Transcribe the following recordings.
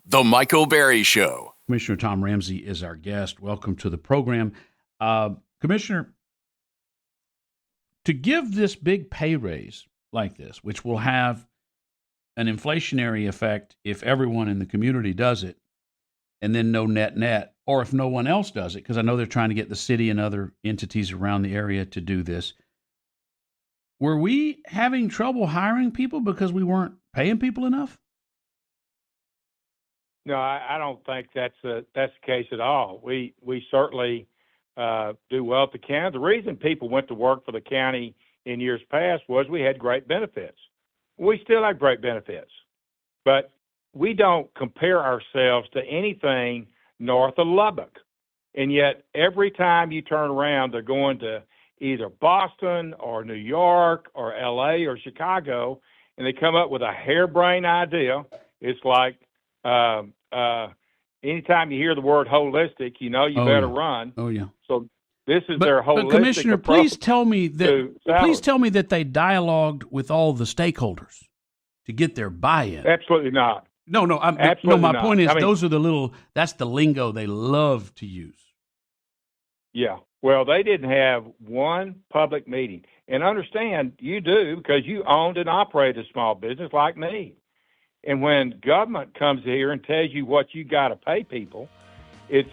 The Michael Berry Show. Commissioner Tom Ramsey is our guest. Welcome to the program. Commissioner, to give this big pay raise like this, which will have an inflationary effect if everyone in the community does it, and then no net, or if no one else does it, because I know they're trying to get the city and other entities around the area to do this. Were we having trouble hiring people because we weren't paying people enough? No, I don't think that's the case at all. We certainly do well at the county. The reason people went to work for the county in years past was we had great benefits. We still have great benefits, but we don't compare ourselves to anything north of Lubbock. And yet every time you turn around, they're going to either Boston or New York or LA or Chicago, and they come up with a harebrained idea. It's like, anytime you hear the word holistic, you know you better run. Oh yeah. So this is their holistic But Commissioner, approach. please tell me that they dialogued with all the stakeholders to get their buy-in. Absolutely not. No. My point is, those are that's the lingo they love to use. Yeah. Well, they didn't have one public meeting, and understand you do because you owned and operated a small business like me. And when government comes here and tells you what you got to pay people, it's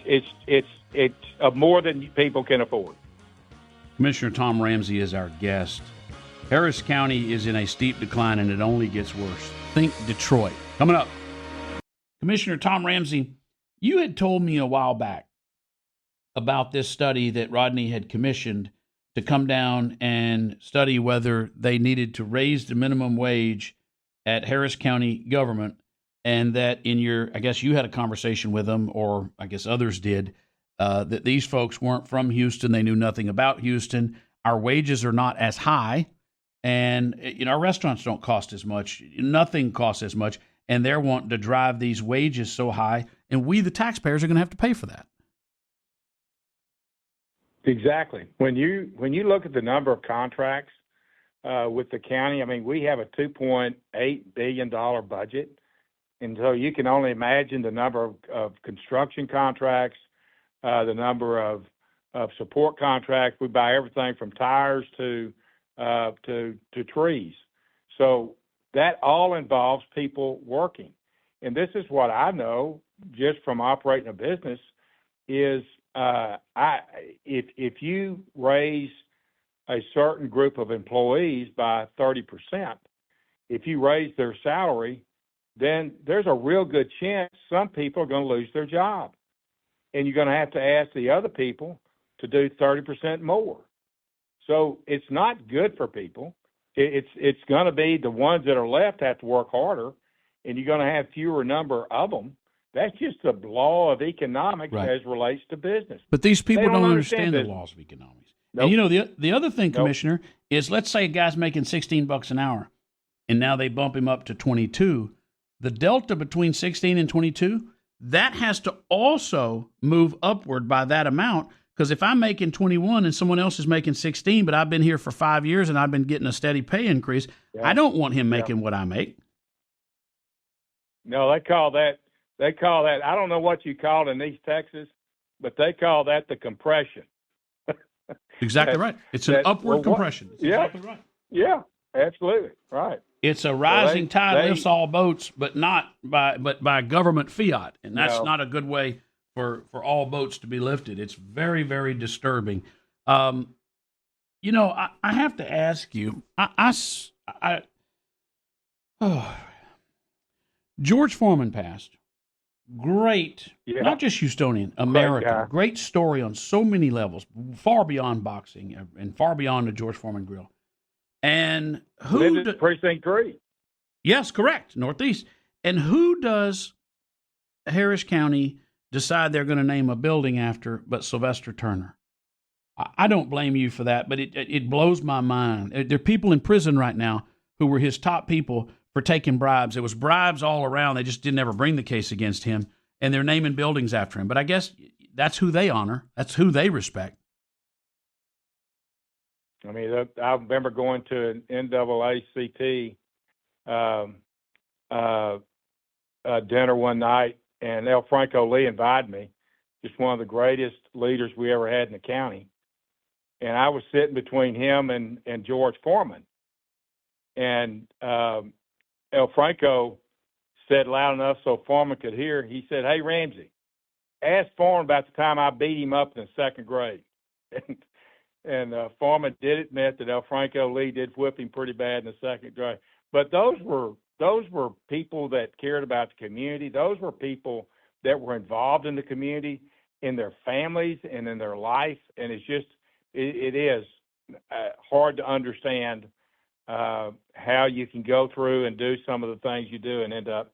more than people can afford. Commissioner Tom Ramsey is our guest. Harris County is in a steep decline, and it only gets worse. Think Detroit. Coming up. Commissioner Tom Ramsey, you had told me a while back about this study that Rodney had commissioned to come down and study whether they needed to raise the minimum wage at Harris County government, and that I guess you had a conversation with them, or I guess others did, that these folks weren't from Houston. They knew nothing about Houston. Our wages are not as high, and our restaurants don't cost as much. Nothing costs as much, and they're wanting to drive these wages so high, and we, the taxpayers, are going to have to pay for that. Exactly. When you look at the number of contracts with the county, I mean, we have a $2.8 billion budget. And so you can only imagine the number of construction contracts, the number of support contracts. We buy everything from tires to trees. So that all involves people working. And this is what I know just from operating a business is if you raise a certain group of employees by 30%, if you raise their salary, then there's a real good chance some people are going to lose their job. And you're going to have to ask the other people to do 30% more. So it's not good for people. It's going to be the ones that are left have to work harder, and you're going to have fewer number of them. That's just the law of economics as relates to business. But these people don't understand the laws of economics. Nope. And the other thing, Commissioner, is let's say a guy's making $16 an hour, and now they bump him up to 22. The delta between 16 and 22, that has to also move upward by that amount. Because if I'm making 21 and someone else is making 16, but I've been here for 5 years and I've been getting a steady pay increase, I don't want him making what I make. No, they call that. I don't know what you call it in East Texas, but they call that the compression. Exactly right. It's an upward compression. That's exactly right. Yeah, absolutely right. It's a rising tide lifts all boats, but not by government fiat, and that's not a good way for all boats to be lifted. It's very, very disturbing. I have to ask you. George Foreman passed. Great, not just Houstonian, American. Great story on so many levels, far beyond boxing and far beyond the George Foreman grill. And Precinct 3. Yes, correct, Northeast. And who does Harris County decide they're going to name a building after but Sylvester Turner? I don't blame you for that, but it blows my mind. There are people in prison right now who were his top people for taking bribes. It was bribes all around. They just didn't ever bring the case against him, and they're naming buildings after him. But I guess that's who they honor. That's who they respect. I mean, I remember going to an NAACP dinner one night and El Franco Lee invited me, just one of the greatest leaders we ever had in the county. And I was sitting between him and George Foreman. And El Franco said loud enough so Foreman could hear, he said, "Hey, Ramsey, ask Foreman about the time I beat him up in the second grade." And Foreman did admit that El Franco Lee did whip him pretty bad in the second grade. But those were people that cared about the community. Those were people that were involved in the community, in their families, and in their life. And it's just, it is hard to understand how you can go through and do some of the things you do and end up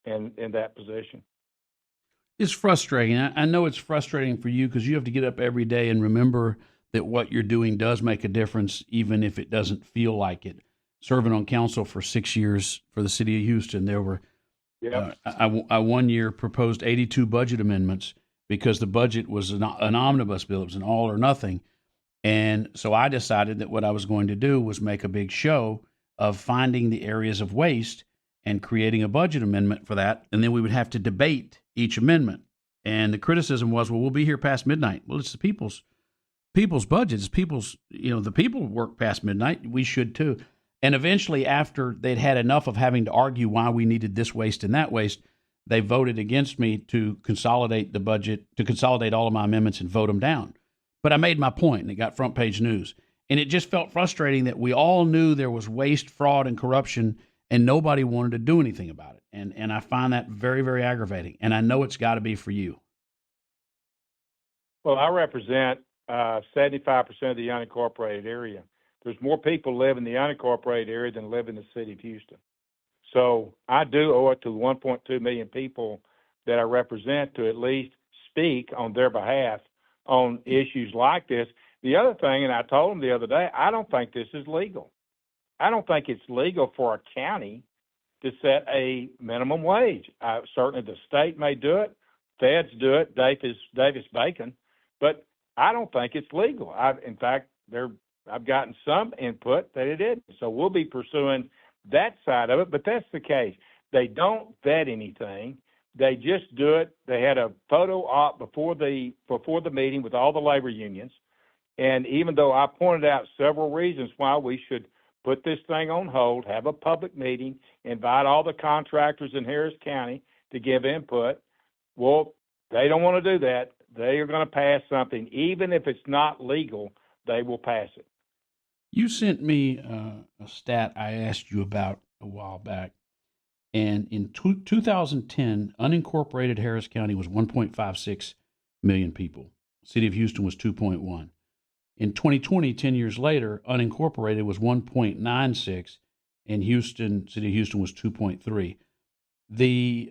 in that position. It's frustrating. I know it's frustrating for you because you have to get up every day and remember that what you're doing does make a difference, even if it doesn't feel like it. Serving on council for 6 years for the city of Houston, there were, I 1 year proposed 82 budget amendments because the budget was an omnibus bill. It was an all or nothing. And so I decided that what I was going to do was make a big show of finding the areas of waste and creating a budget amendment for that. And then we would have to debate each amendment. And the criticism was, well, we'll be here past midnight. Well, it's the people's budgets. People's, the people work past midnight. We should too. And eventually, after they'd had enough of having to argue why we needed this waste and that waste, they voted against me to consolidate the budget, to consolidate all of my amendments and vote them down. But I made my point, and it got front page news. And it just felt frustrating that we all knew there was waste, fraud, and corruption, and nobody wanted to do anything about it. And I find that very, very aggravating. And I know it's got to be for you. Well, I represent 75% of the unincorporated area. There's more people live in the unincorporated area than live in the city of Houston. So I do owe it to 1.2 million people that I represent to at least speak on their behalf on issues like this. The other thing, and I told them the other day, I don't think this is legal. I don't think it's legal for a county to set a minimum wage. Certainly the state may do it, feds do it, Davis-Bacon, but I don't think it's legal. In fact, I've gotten some input that it isn't. So we'll be pursuing that side of it, but that's the case. They don't vet anything. They just do it. They had a photo op before the meeting with all the labor unions. And even though I pointed out several reasons why we should put this thing on hold, have a public meeting, invite all the contractors in Harris County to give input, well, they don't want to do that. They are going to pass something. Even if it's not legal, they will pass it. You sent me a stat I asked you about a while back. And in 2010, unincorporated Harris County was 1.56 million people. City of Houston was 2.1. In 2020, 10 years later, unincorporated was 1.96, and City of Houston was 2.3. The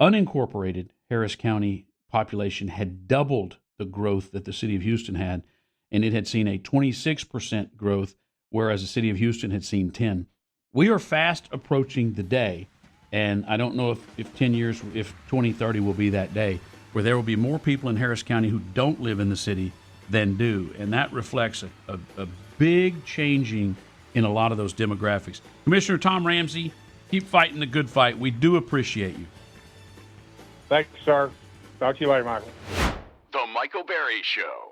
unincorporated Harris County population had doubled the growth that the City of Houston had, and it had seen a 26% growth, whereas the City of Houston had seen 10. We are fast approaching the day, and I don't know if 10 years, if 2030 will be that day, where there will be more people in Harris County who don't live in the city than do. And that reflects a big changing in a lot of those demographics. Commissioner Tom Ramsey, keep fighting the good fight. We do appreciate you. Thank you, sir. Talk to you later, Michael. The Michael Berry Show.